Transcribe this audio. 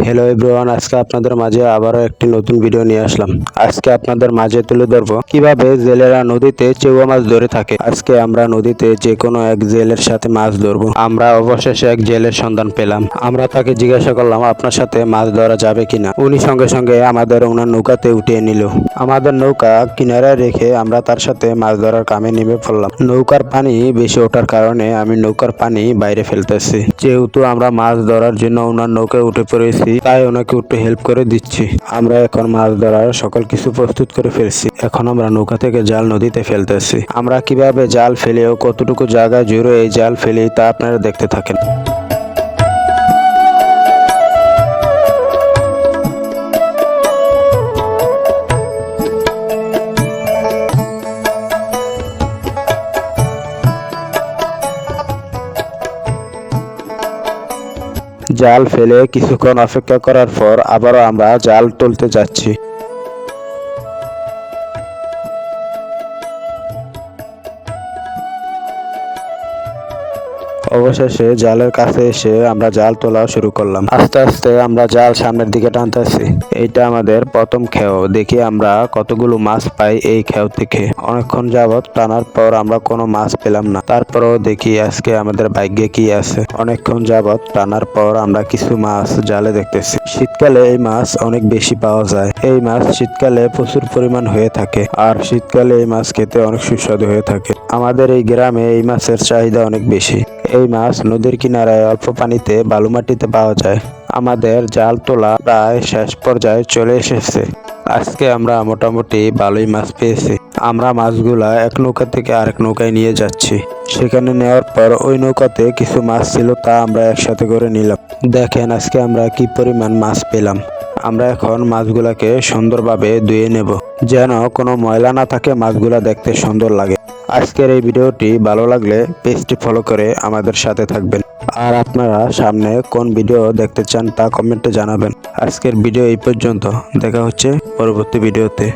Hello everyone, আজকে আপনাদের মাঝে আবারও একটি নতুন ভিডিও নিয়ে আসলাম। আজকে আপনাদের মাঝে তুলে ধরবো কিভাবে জেলেরা নদীতে চেউয়া মাছ ধরে থাকে। আজকে আমরা নদীতে যে কোনো এক জেলের সাথে মাছ ধরবো। আমরা অবশেষে এক জেলের সন্ধান পেলাম। আমরা তাকে জিজ্ঞাসা করলাম আপনার সাথে মাছ ধরা যাবে কিনা। উনি সঙ্গে সঙ্গে আমাদের ওনার নৌকাতে উঠিয়ে নিল। আমাদের নৌকা কিনারায় রেখে আমরা তার সাথে মাছ ধরার কামে নেমে পড়লাম। নৌকার পানি বেশি ওঠার কারণে আমি নৌকার পানি বাইরে ফেলতেছি। যেহেতু আমরা মাছ ধরার জন্য ওনার নৌকায় উঠে পড়েছি, তাই ওনাকে একটু হেল্প করে দিচ্ছি। আমরা এখন মাছ ধরার সকল কিছু প্রস্তুত করে ফেলছি। এখন আমরা নৌকা থেকে জাল নদীতে ফেলতেছি। আমরা কিভাবে জাল ফেলে ও কতটুকু জায়গা জুড়ে এই জাল ফেলি তা আপনারা দেখতে থাকেন। জাল ফেলে কিছুক্ষণ অপেক্ষা করার পর আবারও আমরা জাল তুলতে যাচ্ছি। অবশেষে জালের কাছে এসে আমরা জাল তোলা শুরু করলাম। আস্তে আস্তে আমরা জাল সামনের দিকে টানতেছি। এইটা আমাদের প্রথম খেও। দেখি আমরা কতগুলো মাছ পাই এই খেও থেকে। অনেকক্ষণ যাবত টানার পর আমরা কোনো মাছ পেলাম না। তারপরেও দেখি আজকে আমাদের ভাগ্যে কি আছে। অনেকক্ষণ যাবত টানার পর আমরা কিছু মাছ জালে দেখতেছি। শীতকালে এই মাছ অনেক বেশি পাওয়া যায়। এই মাছ শীতকালে প্রচুর পরিমাণ হয়ে থাকে, আর শীতকালে এই মাছ খেতে অনেক সুস্বাদু হয়ে থাকে। আমাদের এই গ্রামে এই মাছের চাহিদা অনেক বেশি। এই মাছ নদীর কিনারায় অল্প পানিতে বালু মাটিতে পাওয়া যায়। আমাদের জাল তোলা প্রায় শেষ পর্যায়ে চলে এসেছে। আজকে আমরা মোটামুটি ভালোই মাছ পেয়েছি। আমরা মাছগুলা এক নৌকা থেকে আরেক নৌকায় নিয়ে যাচ্ছি। সেখানে নেওয়ার পর ওই নৌকাতে কিছু মাছ ছিল, তা আমরা একসাথে করে নিলাম। দেখেন আজকে আমরা কি পরিমাণ মাছ পেলাম। আমরা এখন মাছগুলাকে সুন্দরভাবে ধুয়ে নেব, যেন কোনো ময়লা না থাকে, মাছগুলা দেখতে সুন্দর লাগে। আজকের এই ভিডিওটি ভালো লাগলে পেজটি ফলো করে আমাদের সাথে থাকবেন। আর আপনারা সামনে কোন ভিডিও দেখতে চান তা কমেন্টে জানাবেন। আজকের ভিডিও এই পর্যন্ত। দেখা হচ্ছে পরবর্তী ভিডিওতে।